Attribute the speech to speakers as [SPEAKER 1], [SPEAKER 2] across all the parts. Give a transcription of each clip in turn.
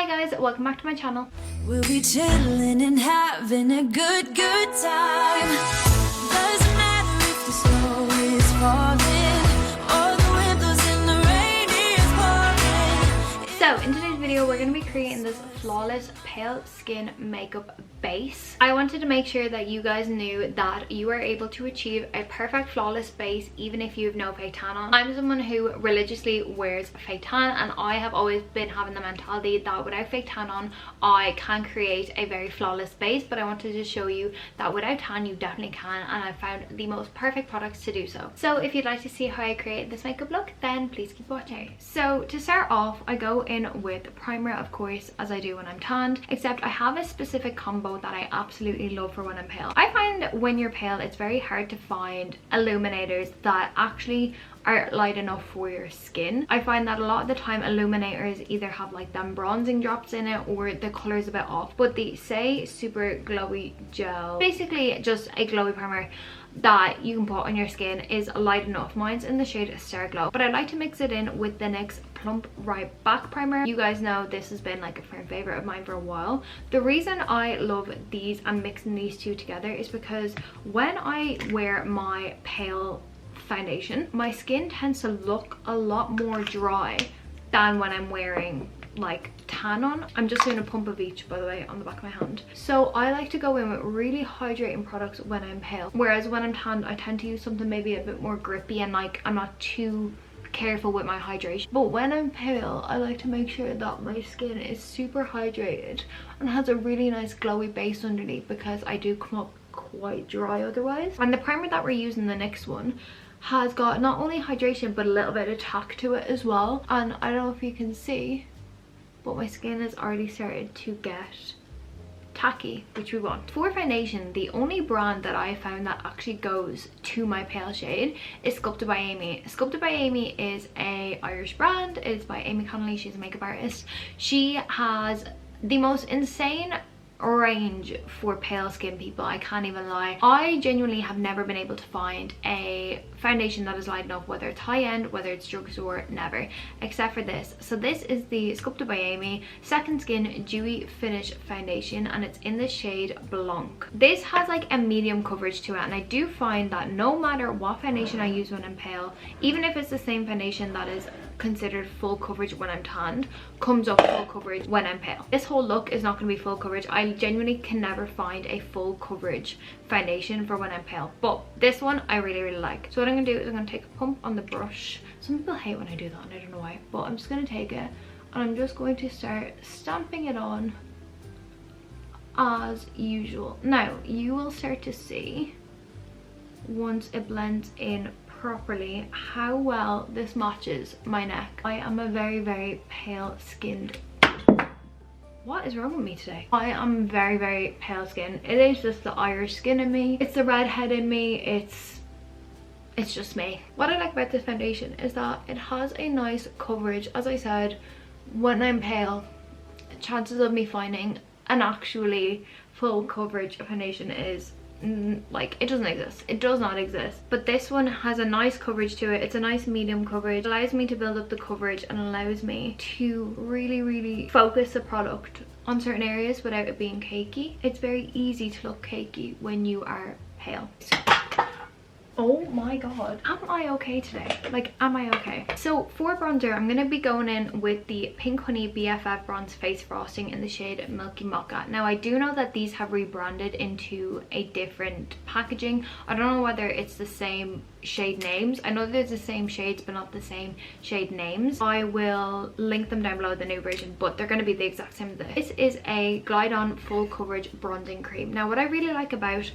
[SPEAKER 1] Hi guys, welcome back to my channel.
[SPEAKER 2] We'll be chilling and having a good time. Doesn't matter if the snow is falling or the windows in the rain is pouring.
[SPEAKER 1] So in today's video we're going to be creating this flawless pale skin makeup base. I wanted to make sure that you guys knew that you are able to achieve a perfect flawless base even if you have no fake tan on. I'm someone who religiously wears fake tan, and I have always been having the mentality that without fake tan on I can create a very flawless base, but I wanted to show you that without tan you definitely can, and I found the most perfect products to do so. So if you'd like to see how I create this makeup look, then please keep watching. So to start off, I go in with primer, of course, as I do when I'm tanned, except I have a specific combo that I absolutely love for when I'm pale. I find when you're pale it's very hard to find illuminators that actually are light enough for your skin. I find that a lot of the time illuminators either have like them bronzing drops in it or the color is a bit off, but the Say Super Glowy Gel, basically just a glowy primer that you can put on your skin, is light enough. Mine's in the shade Star Glow, but I like to mix it in with the NYX Plump Right Back primer. You guys know this has been like a firm favorite of mine for a while. The reason I love these and mixing these two together is because when I wear my pale foundation, my skin tends to look a lot more dry than when I'm wearing like tan on. I'm just doing a pump of each, by the way, on the back of my hand. So I like to go in with really hydrating products when I'm pale, whereas when I'm tanned I tend to use something maybe a bit more grippy and like I'm not too careful with my hydration. But when I'm pale I like to make sure that my skin is super hydrated and has a really nice glowy base underneath, because I do come up quite dry otherwise. And the primer that we're using, the next one, has got not only hydration but a little bit of tack to it as well, and I don't know if you can see, but my skin has already started to get tacky, which we want. For foundation, the only brand that I found that actually goes to my pale shade is Sculpted by Amy. Sculpted by Amy is a Irish brand. It is by Amy Connolly. She's a makeup artist. She has the most insane range for pale skin people. I can't even lie. I genuinely have never been able to find a foundation that is light enough, whether it's high-end, whether it's drugstore, never, except for this. So this is the Sculpted by Amy Second Skin Dewy Finish Foundation, and it's in the shade Blanc. This has like a medium coverage to it, and I do find that no matter what foundation I use when I'm pale, even if it's the same foundation that is considered full coverage when I'm tanned, comes up full coverage when I'm pale. This whole look is not going to be full coverage. I genuinely can never find a full coverage foundation for when I'm pale, but this one I really like. So what I'm going to do is I'm going to take a pump on the brush. Some people hate when I do that and I don't know why, but I'm just going to take it and I'm just going to start stamping it on as usual. Now you will start to see once it blends in properly how well this matches my neck. I am a very pale skinned. What is wrong with me today? I am very pale skin. It is just the Irish skin in me. It's the redhead in me. It's just me. What I like about this foundation is that it has a nice coverage. As I said, when I'm pale, chances of me finding an actually full coverage foundation is like, it doesn't exist. It does not exist. But this one has a nice coverage to it. It's a nice medium coverage. It allows me to build up the coverage and allows me to really focus the product on certain areas without it being cakey. It's very easy to look cakey when you are pale. Oh my god, am I okay today? Like, am I okay? So for bronzer, I'm gonna be going in with the Pink Honey BFF Bronze Face Frosting in the shade Milky Mocha. Now I do know that these have rebranded into a different packaging. I don't know whether it's the same shade names. I know there's the same shades but not the same shade names. I will link them down below, the new version, but they're going to be the exact same as this. This is a Glide On Full Coverage Bronzing Cream. Now what I really like about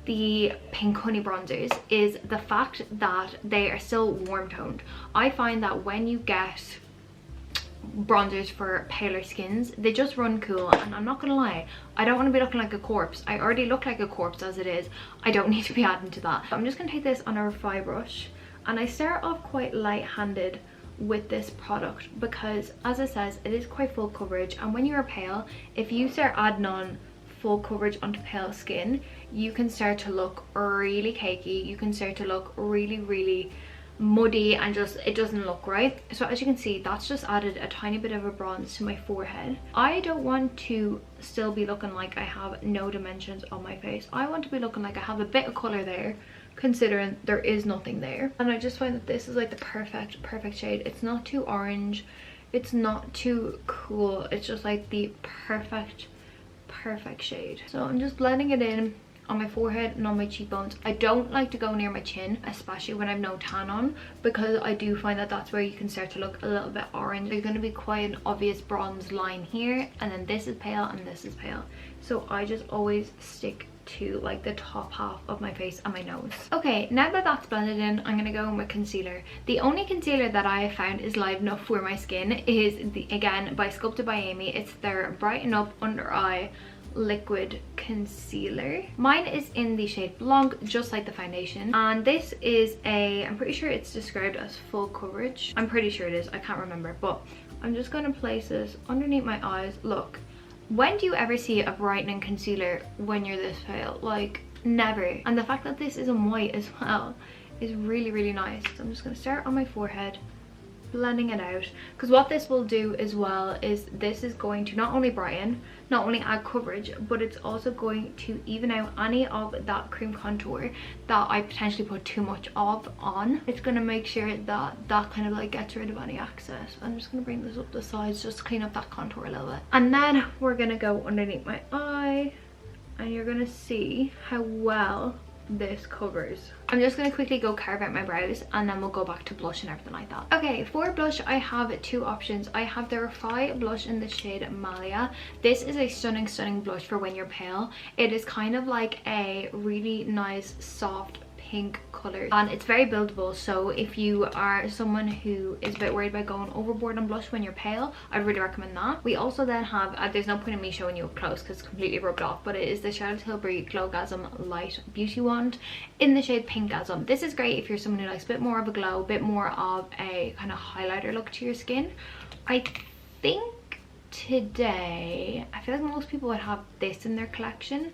[SPEAKER 1] the Pink Honey bronzers is the fact that they are still warm toned. I find that when you get bronzers for paler skins, they just run cool, and I'm not gonna lie, I don't want to be looking like a corpse. I already look like a corpse as it is. I don't need to be adding to that. I'm just gonna take this on a refi brush, and I start off quite light-handed with this product because, as it says, it is quite full coverage, and when you're pale, if you start adding on full coverage onto pale skin, you can start to look really cakey. You can start to look really muddy and just it doesn't look right. So as you can see, that's just added a tiny bit of a bronze to my forehead. I don't want to still be looking like I have no dimensions on my face. I want to be looking like I have a bit of color there, considering there is nothing there. And I just find that this is like the perfect shade. It's not too orange, it's not too cool, it's just like the perfect shade. So I'm just blending it in on my forehead and on my cheekbones. I don't like to go near my chin, especially when I've no tan on, because I do find that that's where you can start to look a little bit orange. There's going to be quite an obvious bronze line here, and then this is pale and this is pale. So I just always stick to like the top half of my face and my nose. Okay, now that that's blended in, I'm gonna go in with concealer. The only concealer that I have found is live enough for my skin is again by Sculpted by Amy. It's their Brighten Up Under Eye liquid concealer. Mine is in the shade Blanc, just like the foundation, and this is I'm pretty sure it's described as full coverage. I'm pretty sure it is, I can't remember, but I'm just going to place this underneath my eyes. Look, when do you ever see a brightening concealer when you're this pale? Like, never. And the fact that this is in white as well is really nice. So I'm just going to start on my forehead, blending it out, because what this will do as well is this is going to not only brighten, not only add coverage, but it's also going to even out any of that cream contour that I potentially put too much of on. It's going to make sure that that kind of like gets rid of any excess. I'm just going to bring this up the sides just to clean up that contour a little bit, and then we're going to go underneath my eye, and you're going to see how well this covers. I'm just going to quickly go carve out my brows, and then we'll go back to blush and everything like that. Okay, for blush I have two options. I have the Refy blush in the shade Malia. This is a stunning blush for when you're pale. It is kind of like a really nice soft pink color, and it's very buildable. So if you are someone who is a bit worried about going overboard on blush when you're pale, I really recommend that. We also then have there's no point in me showing you up close because it's completely rubbed off, but it is the Charlotte Tilbury Glowgasm Light Beauty Wand in the shade Pinkgasm. This is great if you're someone who likes a bit more of a glow, a bit more of a kind of highlighter look to your skin. I think today I feel like most people would have this in their collection,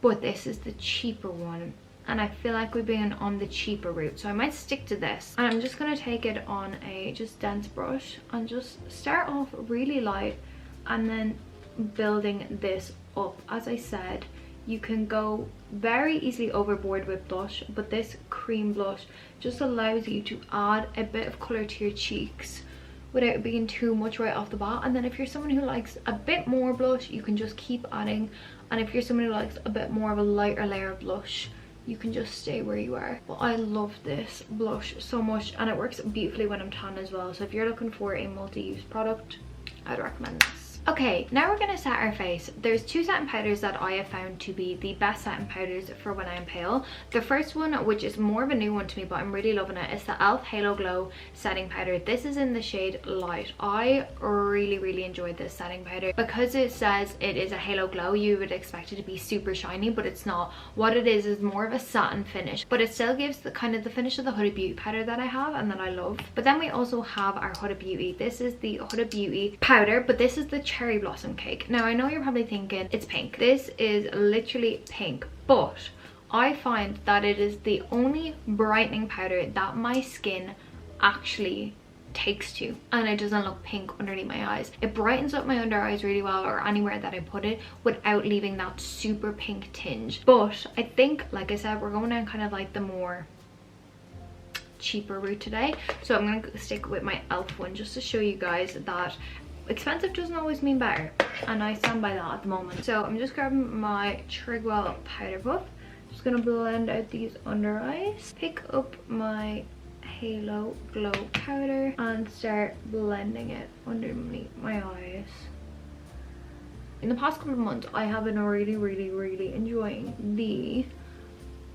[SPEAKER 1] but this is the cheaper one, and I feel like we've been on the cheaper route, so I might stick to this. And I'm just going to take it on a just dense brush and just start off really light and then building this up. As I said, you can go very easily overboard with blush, but this cream blush just allows you to add a bit of colour to your cheeks without it being too much right off the bat. And then if you're someone who likes a bit more blush, you can just keep adding, and if you're someone who likes a bit more of a lighter layer of blush, you can just stay where you are. But I love this blush so much, and it works beautifully when I'm tan as well. So if you're looking for a multi-use product, I'd recommend this. Okay, now we're going to set our face. There's two setting powders that I have found to be the best setting powders for when I'm pale. The first one, which is more of a new one to me, but I'm really loving it, is the e.l.f. Halo Glow setting powder. This is in the shade Light. I really enjoyed this setting powder. Because it says it is a halo glow, you would expect it to be super shiny, but it's not. What it is more of a satin finish, but it still gives the kind of the finish of the Huda Beauty powder that I have and that I love. But then we also have our Huda Beauty. This is the Huda Beauty powder, but this is the Cherry Blossom Cake. Now I know you're probably thinking it's pink. This is literally pink, but I find that it is the only brightening powder that my skin actually takes to, and it doesn't look pink underneath my eyes. It brightens up my under eyes really well, or anywhere that I put it, without leaving that super pink tinge. But I think, like I said, we're going down kind of like the more cheaper route today, so I'm going to stick with my e.l.f. one just to show you guys that expensive doesn't always mean better, and I stand by that at the moment. So I'm just grabbing my Trigwell powder puff, just gonna blend out these under eyes, pick up my Halo Glow powder and start blending it underneath my eyes. In the past couple of months I have been really enjoying the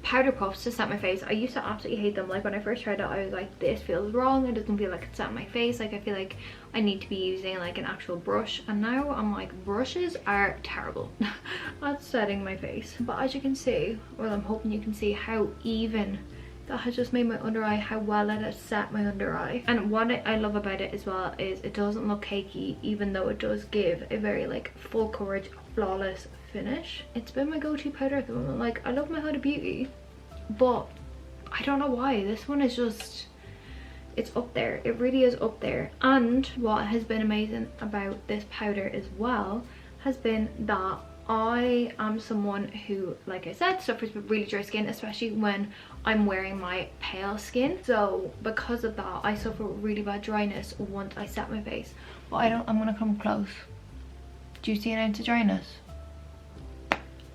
[SPEAKER 1] powder puffs to set my face. I used to absolutely hate them. Like when I first tried it, I was like, this feels wrong, it doesn't feel like it's setting my face, like I feel like I need to be using like an actual brush, and now I'm like, brushes are terrible at setting my face. But as you can see, well, I'm hoping you can see how even that has just made my under eye, how well it has set my under eye. And what I love about it as well is it doesn't look cakey, even though it does give a very like full coverage, flawless finish. It's been my go-to powder at the moment. Like, I love my Huda Beauty, but I don't know why. This one is just, it's up there. It really is up there. And what has been amazing about this powder as well has been that I am someone who, like I said, suffers with really dry skin, especially when I'm wearing my pale skin. So because of that, I suffer with really bad dryness once I set my face. But I'm gonna come close. Do you see an ounce of dryness?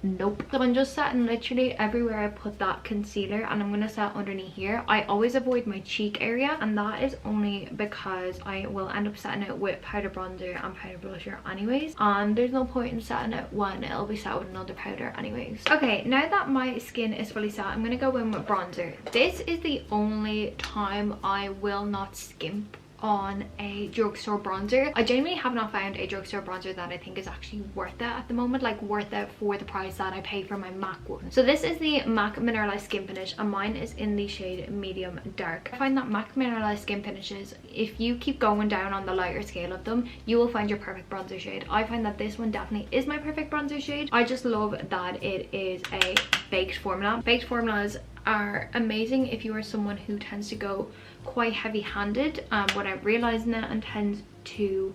[SPEAKER 1] Nope. So I'm just setting literally everywhere I put that concealer, and I'm gonna set underneath here. I always avoid my cheek area, and that is only because I will end up setting it with powder bronzer and powder blusher anyways, and there's no point in setting it when it'll be set with another powder anyways. Okay, now that my skin is fully set, I'm gonna go in with bronzer. This is the only time I will not skimp on a drugstore bronzer. I genuinely have not found a drugstore bronzer that I think is actually worth it at the moment, like worth it for the price that I pay for my MAC one. So this is the MAC Mineralized Skin Finish, and mine is in the shade Medium Dark. I find that MAC Mineralized Skin Finishes, if you keep going down on the lighter scale of them, you will find your perfect bronzer shade. I find that this one definitely is my perfect bronzer shade. I just love that it is a baked formula. Baked formulas are amazing if you are someone who tends to go quite heavy-handed without realizing it, and tends to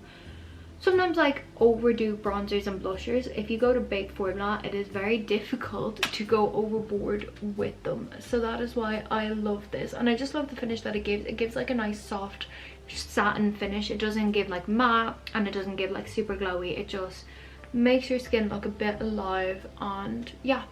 [SPEAKER 1] sometimes like overdo bronzers and blushers. If you go to baked formula, it is very difficult to go overboard with them. So that is why I love this, and I just love the finish that it gives. It gives like a nice soft satin finish. It doesn't give like matte, and it doesn't give like super glowy. It just makes your skin look a bit alive. And yeah,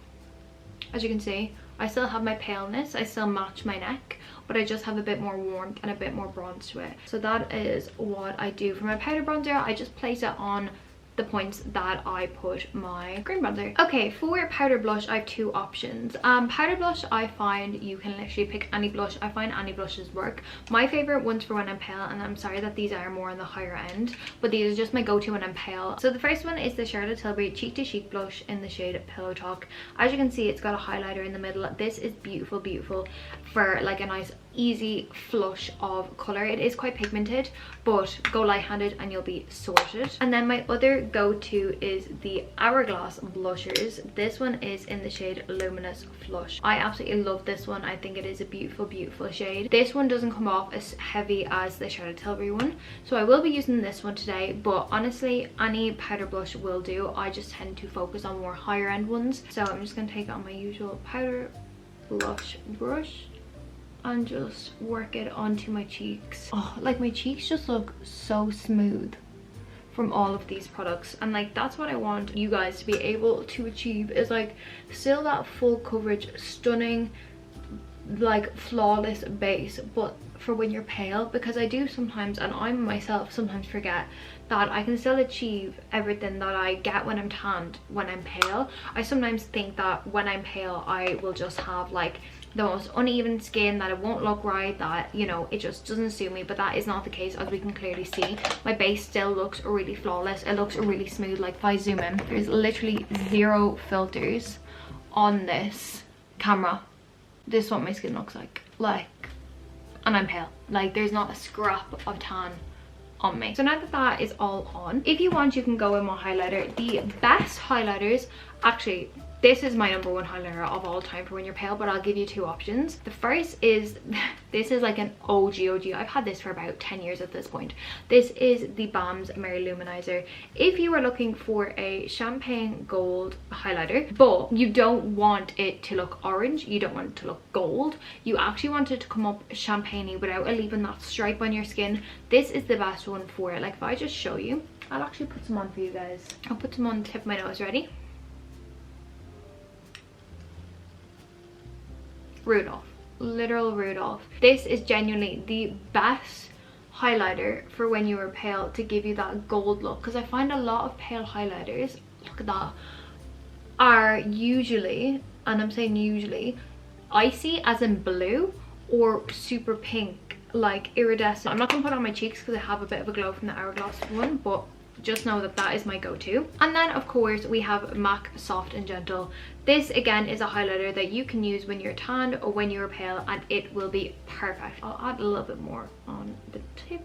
[SPEAKER 1] as you can see, I still have my paleness, I still match my neck, but I just have a bit more warmth and a bit more bronze to it. So that is what I do for my powder bronzer. I just place it on the points that I put my green bronzer. Okay, for powder blush, I have two options. Powder blush, I find you can literally pick any blush. I find any blushes work. My favorite ones for when I'm pale, and I'm sorry that these are more on the higher end, but these are just my go-to when I'm pale. So the first one is the Charlotte Tilbury Cheek to Cheek blush in the shade Pillow Talk. As you can see, it's got a highlighter in the middle. This is beautiful, beautiful for like a nice easy flush of color. It is quite pigmented, but go light-handed and you'll be sorted. And then my other go-to is the Hourglass blushers. This one is in the shade Luminous Flush. I absolutely love this one. I think it is a beautiful, beautiful shade. This one doesn't come off as heavy as the Charlotte Tilbury one, so I will be using this one today, but honestly any powder blush will do. I just tend to focus on more higher end ones. So I'm just going to take it on my usual powder blush brush and just work it onto my cheeks. Oh, like my cheeks just look so smooth from all of these products, and like that's what I want you guys to be able to achieve, is like still that full coverage, stunning, like flawless base, but for when you're pale. Because I do sometimes, and I myself sometimes forget that I can still achieve everything that I get when I'm tanned when I'm pale. I sometimes think that when I'm pale I will just have like the most uneven skin, that it won't look right, that, you know, it just doesn't suit me, but that is not the case. As we can clearly see, my base still looks really flawless. It looks really smooth. Like if I zoom in, there's literally zero filters on this camera. This is what my skin looks like, and I'm pale. Like there's not a scrap of tan on me. So now that that is all on, if you want, you can go in my highlighter. The best highlighters, actually this is my #1 highlighter of all time for when you're pale, but I'll give you two options. The first is, this is like an OG. I've had this for about 10 years at this point. This is the BAM's Mary Luminizer. If you are looking for a champagne gold highlighter, but you don't want it to look orange, you don't want it to look gold, you actually want it to come up champagne-y without leaving that stripe on your skin, this is the best one for it. Like if I just show you, I'll actually put some on for you guys. I'll put some on the tip of my nose. Ready? Rudolph, literal Rudolph. This is genuinely the best highlighter for when you are pale, to give you that gold look, because I find a lot of pale highlighters, look at that, are usually, and I'm saying usually, icy as in blue or super pink, like iridescent. I'm not gonna put it on my cheeks because I have a bit of a glow from the Hourglass one, but just know that that is my go-to. And then of course we have MAC Soft and Gentle. This again is a highlighter that you can use when you're tanned or when you're pale, and it will be perfect. I'll add a little bit more on the tip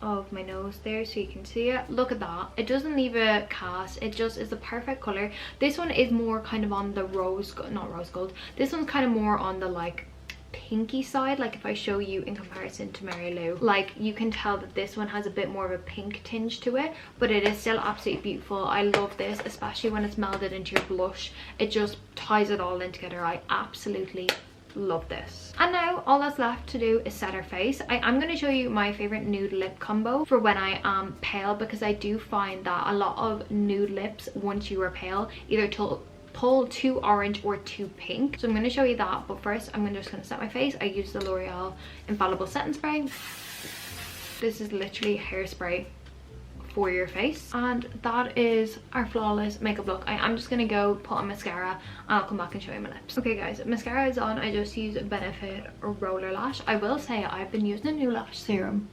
[SPEAKER 1] of my nose there so you can see it. Look at that, it doesn't leave a cast, it just is the perfect color. This one is more kind of on the rose gold, not rose gold, this one's kind of more on the like pinky side. Like if I show you in comparison to Mary Lou, like you can tell that this one has a bit more of a pink tinge to it, but it is still absolutely beautiful. I love this, especially when it's melded into your blush. It just ties it all in together. I absolutely love this. And now all that's left to do is set our face. I'm going to show you my favorite nude lip combo for when I am pale, because I do find that a lot of nude lips, once you are pale, either pull too orange or too pink. So I'm going to show you that, but first I'm just going to set my face. I use the L'Oreal Infallible Setting Spray. This is literally hairspray for your face, and that is our flawless makeup look. I'm just gonna go put on mascara and I'll come back and show you my lips. Okay guys, mascara is on. I just use Benefit Roller Lash. I will say I've been using a new lash serum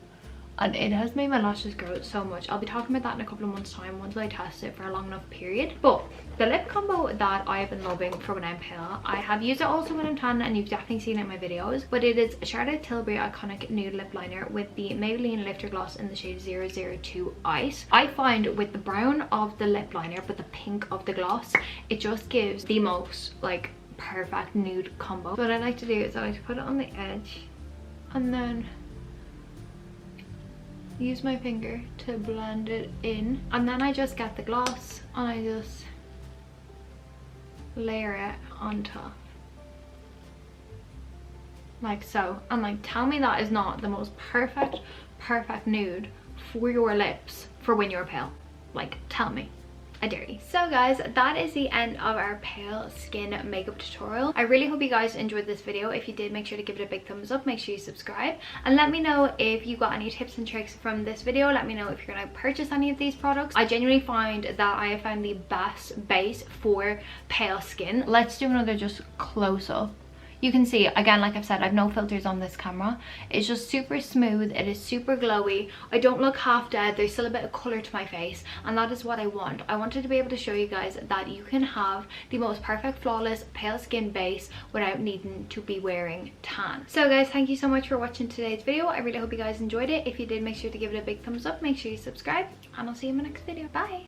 [SPEAKER 1] and it has made my lashes grow so much. I'll be talking about that in a couple of months time once I test it for a long enough period. But the lip combo that I have been loving for when I'm pale, I have used it also when I'm tan, and you've definitely seen it in my videos, but it is Charlotte Tilbury Iconic Nude Lip Liner with the Maybelline Lifter Gloss in the shade 002 Ice. I find with the brown of the lip liner but the pink of the gloss, it just gives the most like perfect nude combo. So what I like to do is I like to put it on the edge and then use my finger to blend it in, and then I just get the gloss and I just layer it on top like so. And like, tell me that is not the most perfect nude for your lips for when you're pale. Like, tell me, I dare you. So guys, that is the end of our pale skin makeup tutorial. I really hope you guys enjoyed this video. If you did, make sure to give it a big thumbs up, make sure you subscribe, and let me know if you got any tips and tricks from this video. Let me know if you're gonna purchase any of these products. I genuinely find that I have found the best base for pale skin. Let's do another just close up. You can see, again, like I've said, I've no filters on this camera. It's just super smooth. It is super glowy. I don't look half dead. There's still a bit of color to my face, and that is what I want. I wanted to be able to show you guys that you can have the most perfect, flawless, pale skin base without needing to be wearing tan. So guys, thank you so much for watching today's video. I really hope you guys enjoyed it. If you did, make sure to give it a big thumbs up. Make sure you subscribe, and I'll see you in my next video. Bye!